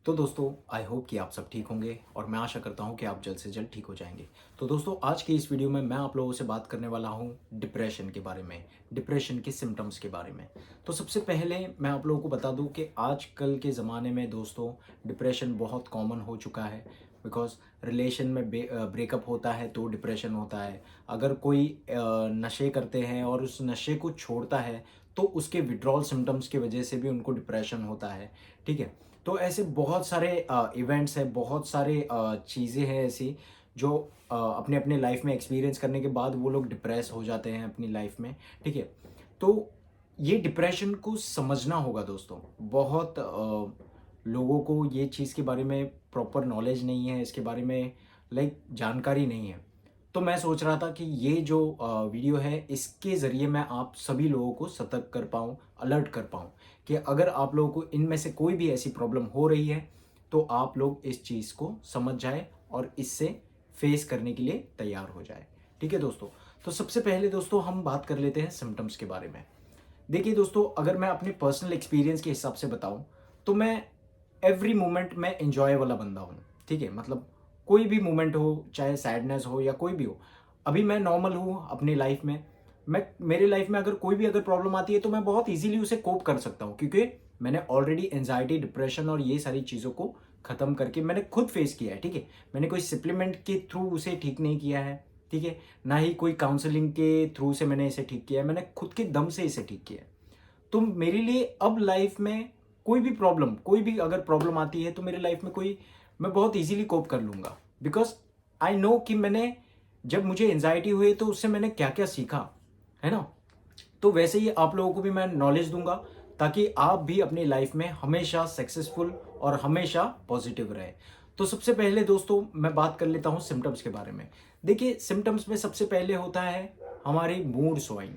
तो दोस्तों I hope कि आप सब ठीक होंगे और मैं आशा करता हूं कि आप जल्द से जल्द ठीक हो जाएंगे। तो दोस्तों आज की इस वीडियो में मैं आप लोगों से बात करने वाला हूं डिप्रेशन के बारे में, डिप्रेशन के सिम्टम्स के बारे में। तो सबसे पहले मैं आप लोगों को बता दूं कि आजकल के ज़माने में दोस्तों डिप्रेशन बहुत कॉमन हो चुका है। बिकॉज रिलेशन में ब्रेकअप होता है तो डिप्रेशन होता है। अगर कोई नशे करते हैं और उस नशे को छोड़ता है तो उसके विड्रॉल सिम्टम्स की वजह से भी उनको डिप्रेशन होता है। ठीक है। तो ऐसे बहुत सारे इवेंट्स हैं, बहुत सारे चीज़ें हैं ऐसी जो अपने अपने लाइफ में एक्सपीरियंस करने के बाद वो लोग डिप्रेस हो जाते हैं अपनी लाइफ में। ठीक है। तो ये डिप्रेशन को समझना होगा दोस्तों। बहुत लोगों को ये चीज़ के बारे में प्रॉपर नॉलेज नहीं है, इसके बारे में जानकारी नहीं है। तो मैं सोच रहा था कि ये जो वीडियो है इसके ज़रिए मैं आप सभी लोगों को सतर्क कर पाऊँ, अलर्ट कर पाऊँ कि अगर आप लोगों को इनमें से कोई भी ऐसी प्रॉब्लम हो रही है तो आप लोग इस चीज़ को समझ जाएँ और इससे फेस करने के लिए तैयार हो जाए। ठीक है दोस्तों। तो सबसे पहले दोस्तों हम बात कर लेते हैं सिम्टम्स के बारे में। देखिए दोस्तों, अगर मैं अपने पर्सनल एक्सपीरियंस के हिसाब से बताऊं तो मैं एवरी मोमेंट में एंजॉय वाला बंदा हूँ। ठीक है। मतलब कोई भी मोमेंट हो, चाहे सैडनेस हो या कोई भी हो, अभी मैं नॉर्मल हूँ अपनी लाइफ में। मैं मेरे लाइफ में अगर कोई भी अगर प्रॉब्लम आती है तो मैं बहुत इजीली उसे कोप कर सकता हूँ, क्योंकि मैंने ऑलरेडी एंजाइटी, डिप्रेशन और ये सारी चीज़ों को ख़त्म करके मैंने खुद फेस किया है। ठीक है। मैंने कोई सप्लीमेंट के थ्रू उसे ठीक नहीं किया है। ठीक है। ना ही कोई काउंसलिंग के थ्रू से मैंने इसे ठीक किया है, मैंने खुद के दम से इसे ठीक किया है। तो मेरे लिए अब लाइफ में कोई भी प्रॉब्लम, कोई भी अगर प्रॉब्लम आती है तो मेरे लाइफ में कोई, मैं बहुत इजीली कोप कर लूँगा। बिकॉज आई नो कि मैंने, जब मुझे एंजाइटी हुई तो उससे मैंने क्या क्या सीखा है ना। तो वैसे ही आप लोगों को भी मैं नॉलेज दूंगा ताकि आप भी अपनी लाइफ में हमेशा सक्सेसफुल और हमेशा पॉजिटिव रहे। तो सबसे पहले दोस्तों मैं बात कर लेता हूँ सिम्टम्स के बारे में। देखिए सिम्टम्स में सबसे पहले होता है हमारी मूड स्विंग।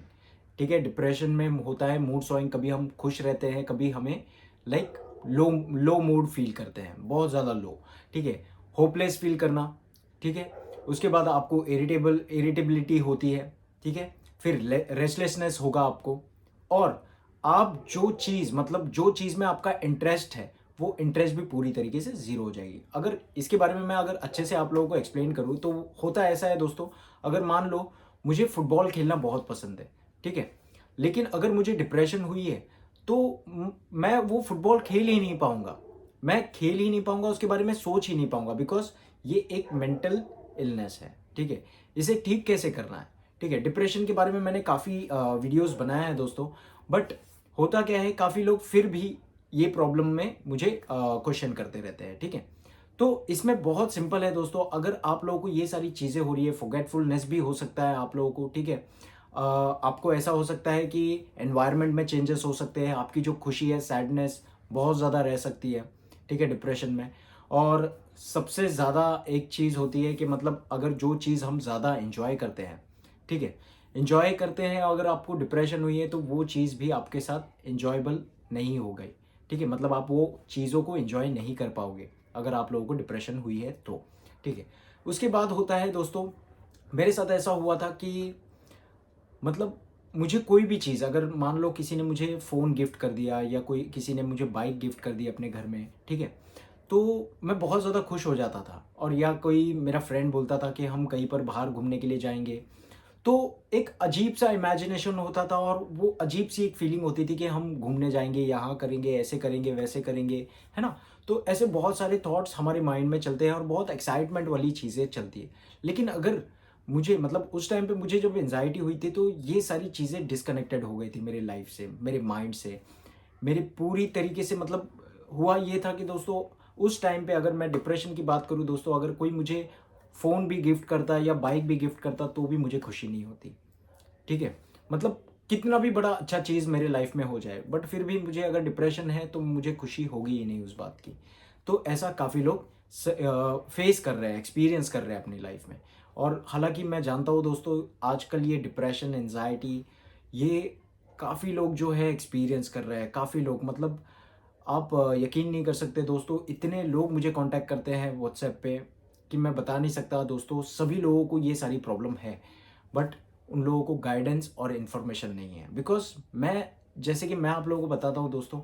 ठीक है। डिप्रेशन में होता है मूड स्विंग। कभी हम खुश रहते हैं, कभी हमें लाइक लो लो मूड फील करते हैं, बहुत ज़्यादा लो। ठीक है। होपलेस फील करना। ठीक है। उसके बाद आपको इरिटेबिलिटी होती है। ठीक है। फिर रेस्टलेसनेस होगा आपको। और आप जो चीज़, मतलब जो चीज़ में आपका इंटरेस्ट है वो इंटरेस्ट भी पूरी तरीके से ज़ीरो हो जाएगी। अगर इसके बारे में मैं अगर अच्छे से आप लोगों को एक्सप्लेन करूँ तो होता ऐसा है दोस्तों। अगर मान लो मुझे फुटबॉल खेलना बहुत पसंद है। ठीक है। लेकिन अगर मुझे डिप्रेशन हुई है तो मैं वो फुटबॉल खेल ही नहीं पाऊंगा। मैं खेल ही नहीं पाऊंगा, उसके बारे में सोच ही नहीं पाऊंगा। बिकॉज ये एक मेंटल इलनेस है। ठीक है। इसे ठीक कैसे करना है। ठीक है। डिप्रेशन के बारे में मैंने काफ़ी वीडियोस बनाया है दोस्तों। बट होता क्या है, काफ़ी लोग फिर भी ये प्रॉब्लम में मुझे क्वेश्चन करते रहते हैं। ठीक है। तो इसमें बहुत सिंपल है दोस्तों। अगर आप लोगों को ये सारी चीज़ें हो रही है, फॉरगेटफुलनेस भी हो सकता है आप लोगों को। ठीक है। आपको ऐसा हो सकता है कि एनवायरनमेंट में चेंजेस हो सकते हैं, आपकी जो खुशी है, सैडनेस बहुत ज़्यादा रह सकती है। ठीक है। डिप्रेशन में। और सबसे ज़्यादा एक चीज़ होती है कि मतलब अगर जो चीज़ हम ज़्यादा इंजॉय करते हैं, ठीक है, इंजॉय करते हैं, अगर आपको डिप्रेशन हुई है तो वो चीज़ भी आपके साथ इंजॉयबल नहीं हो गई। ठीक है। मतलब आप वो चीज़ों को इंजॉय नहीं कर पाओगे अगर आप लोगों को डिप्रेशन हुई है तो। ठीक है। उसके बाद होता है दोस्तों, मेरे साथ ऐसा हुआ था कि मतलब मुझे कोई भी चीज़, अगर मान लो किसी ने मुझे फ़ोन गिफ्ट कर दिया या कोई किसी ने मुझे बाइक गिफ्ट कर दी अपने घर में। ठीक है। तो मैं बहुत ज़्यादा खुश हो जाता था। और या कोई मेरा फ्रेंड बोलता था कि हम कहीं पर बाहर घूमने के लिए जाएंगे, तो एक अजीब सा इमेजिनेशन होता था और वो अजीब सी एक फीलिंग होती थी कि हम घूमने जाएंगे, यहाँ करेंगे, ऐसे करेंगे, वैसे करेंगे, है ना। तो ऐसे बहुत सारे थॉट्स हमारे माइंड में चलते हैं और बहुत एक्साइटमेंट वाली चीज़ें चलती है। लेकिन अगर मुझे, मतलब उस टाइम पे मुझे जब एंजाइटी हुई थी तो ये सारी चीज़ें डिस्कनेक्टेड हो गई थी मेरे लाइफ से, मेरे माइंड से, मेरे पूरी तरीके से। मतलब हुआ ये था कि दोस्तों उस टाइम पे, अगर मैं डिप्रेशन की बात करूँ दोस्तों, अगर कोई मुझे फ़ोन भी गिफ्ट करता या बाइक भी गिफ्ट करता तो भी मुझे खुशी नहीं होती। ठीक है। मतलब कितना भी बड़ा अच्छा चीज़ मेरे लाइफ में हो जाए, बट फिर भी मुझे अगर डिप्रेशन है तो मुझे खुशी होगी ही नहीं उस बात की। तो ऐसा काफ़ी लोग फेस कर रहे हैं, एक्सपीरियंस कर रहे हैं अपनी लाइफ में। और हालांकि मैं जानता हूँ दोस्तों, आजकल ये डिप्रेशन, एनजाइटी, ये काफ़ी लोग जो है एक्सपीरियंस कर रहे हैं। काफ़ी लोग, मतलब आप यकीन नहीं कर सकते दोस्तों, इतने लोग मुझे कांटेक्ट करते हैं व्हाट्सएप पे कि मैं बता नहीं सकता दोस्तों। सभी लोगों को ये सारी प्रॉब्लम है, बट उन लोगों को गाइडेंस और इन्फॉर्मेशन नहीं है। बिकॉज मैं, जैसे कि मैं आप लोगों को बताता हूँ दोस्तों,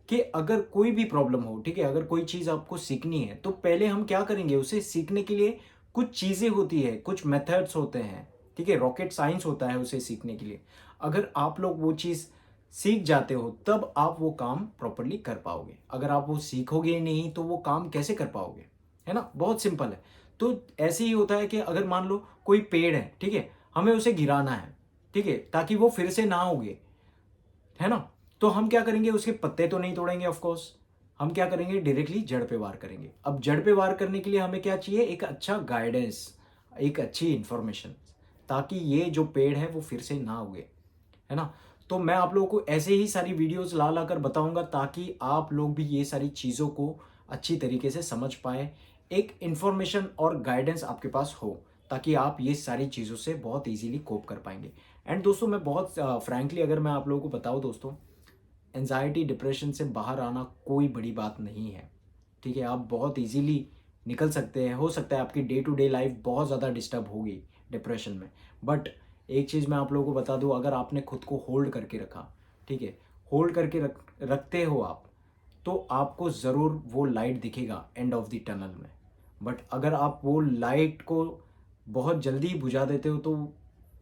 कि अगर कोई भी प्रॉब्लम हो, ठीक है, अगर कोई चीज़ आपको सीखनी है तो पहले हम क्या करेंगे, उसे सीखने के लिए कुछ चीज़ें होती है, कुछ मेथड्स होते हैं, ठीक है, रॉकेट साइंस होता है उसे सीखने के लिए। अगर आप लोग वो चीज़ सीख जाते हो तब आप वो काम प्रॉपरली कर पाओगे। अगर आप वो सीखोगे ही नहीं तो वो काम कैसे कर पाओगे, है ना? बहुत सिंपल है। तो ऐसे ही होता है कि अगर मान लो कोई पेड़ है, ठीक है, हमें उसे गिराना है, ठीक है, ताकि वो फिर से ना उगे, है ना? तो हम क्या करेंगे, उसके पत्ते तो नहीं तोड़ेंगे ऑफ कोर्स, हम क्या करेंगे, डायरेक्टली जड़ पे वार करेंगे। अब जड़ पे वार करने के लिए हमें क्या चाहिए, एक अच्छा गाइडेंस, एक अच्छी इंफॉर्मेशन, ताकि ये जो पेड़ है वो फिर से ना उगे, है ना? तो मैं आप लोगों को ऐसे ही सारी वीडियोस ला ला कर बताऊंगा ताकि आप लोग भी ये सारी चीज़ों को अच्छी तरीके से समझ पाए, एक इंफॉर्मेशन और गाइडेंस आपके पास हो, ताकि आप ये सारी चीज़ों से बहुत इजीली कोप कर पाएंगे। एंड दोस्तों मैं बहुत फ्रैंकली अगर मैं आप लोगों को बताऊं दोस्तों, एंजाइटी डिप्रेशन से बाहर आना कोई बड़ी बात नहीं है, ठीक है, आप बहुत इजीली निकल सकते हैं। हो सकता है आपकी डे टू डे लाइफ बहुत ज़्यादा डिस्टर्ब होगी डिप्रेशन में, बट एक चीज़ मैं आप लोगों को बता दूं, अगर आपने खुद को होल्ड करके रखा, ठीक है, होल्ड करके रखते हो आप, तो आपको ज़रूर वो लाइट दिखेगा एंड ऑफ द टनल में। बट अगर आप वो लाइट को बहुत जल्दी बुझा देते हो तो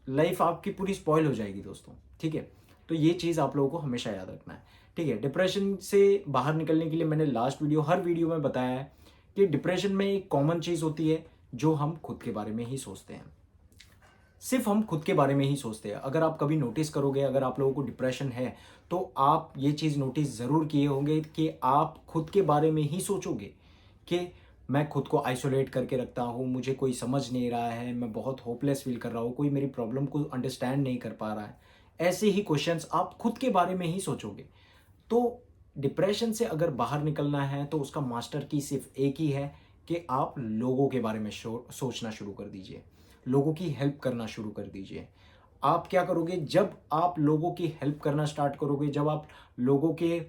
लाइफ आपकी पूरी स्पॉइल हो जाएगी दोस्तों, ठीक है। तो ये चीज़ आप लोगों को हमेशा याद रखना है, ठीक है। डिप्रेशन से बाहर निकलने के लिए मैंने लास्ट वीडियो, हर वीडियो में बताया है कि डिप्रेशन में एक कॉमन चीज़ होती है, जो हम खुद के बारे में ही सोचते हैं, सिर्फ हम खुद के बारे में ही सोचते हैं। अगर आप कभी नोटिस करोगे, अगर आप लोगों को डिप्रेशन है, तो आप ये चीज़ नोटिस ज़रूर किए होंगे कि आप खुद के बारे में ही सोचोगे कि मैं खुद को आइसोलेट करके रखता हूँ, मुझे कोई समझ नहीं रहा है, मैं बहुत होपलेस फील कर रहा हूँ, कोई मेरी प्रॉब्लम को अंडरस्टैंड नहीं कर पा रहा है। ऐसे ही क्वेश्चंस आप खुद के बारे में ही सोचोगे। तो डिप्रेशन से अगर बाहर निकलना है तो उसका मास्टर की सिर्फ एक ही है कि आप लोगों के बारे में सोचना शुरू कर दीजिए, लोगों की हेल्प करना शुरू कर दीजिए। आप क्या करोगे, जब आप लोगों की हेल्प करना स्टार्ट करोगे, जब आप लोगों के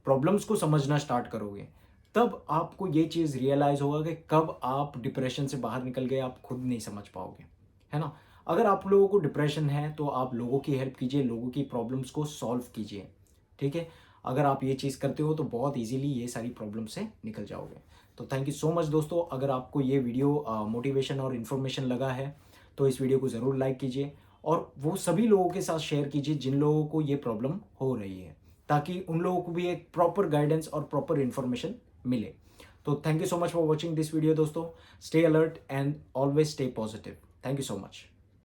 प्रॉब्लम्स को समझना स्टार्ट करोगे, तब आपको ये चीज़ रियलाइज होगा कि कब आप डिप्रेशन से बाहर निकल गए आप खुद नहीं समझ पाओगे, है ना? अगर आप लोगों को डिप्रेशन है तो आप लोगों की हेल्प कीजिए, लोगों की प्रॉब्लम्स को सॉल्व कीजिए, ठीक है। अगर आप ये चीज़ करते हो तो बहुत इजीली ये सारी प्रॉब्लम से निकल जाओगे। तो थैंक यू सो मच दोस्तों। अगर आपको ये वीडियो मोटिवेशन और इन्फॉर्मेशन लगा है तो इस वीडियो को ज़रूर लाइक कीजिए और वो सभी लोगों के साथ शेयर कीजिए जिन लोगों को ये प्रॉब्लम हो रही है, ताकि उन लोगों को भी एक प्रॉपर गाइडेंस और प्रॉपर इन्फॉर्मेशन मिले। तो thank you so much for watching this video दोस्तों। Stay alert and always stay positive. Thank you so much.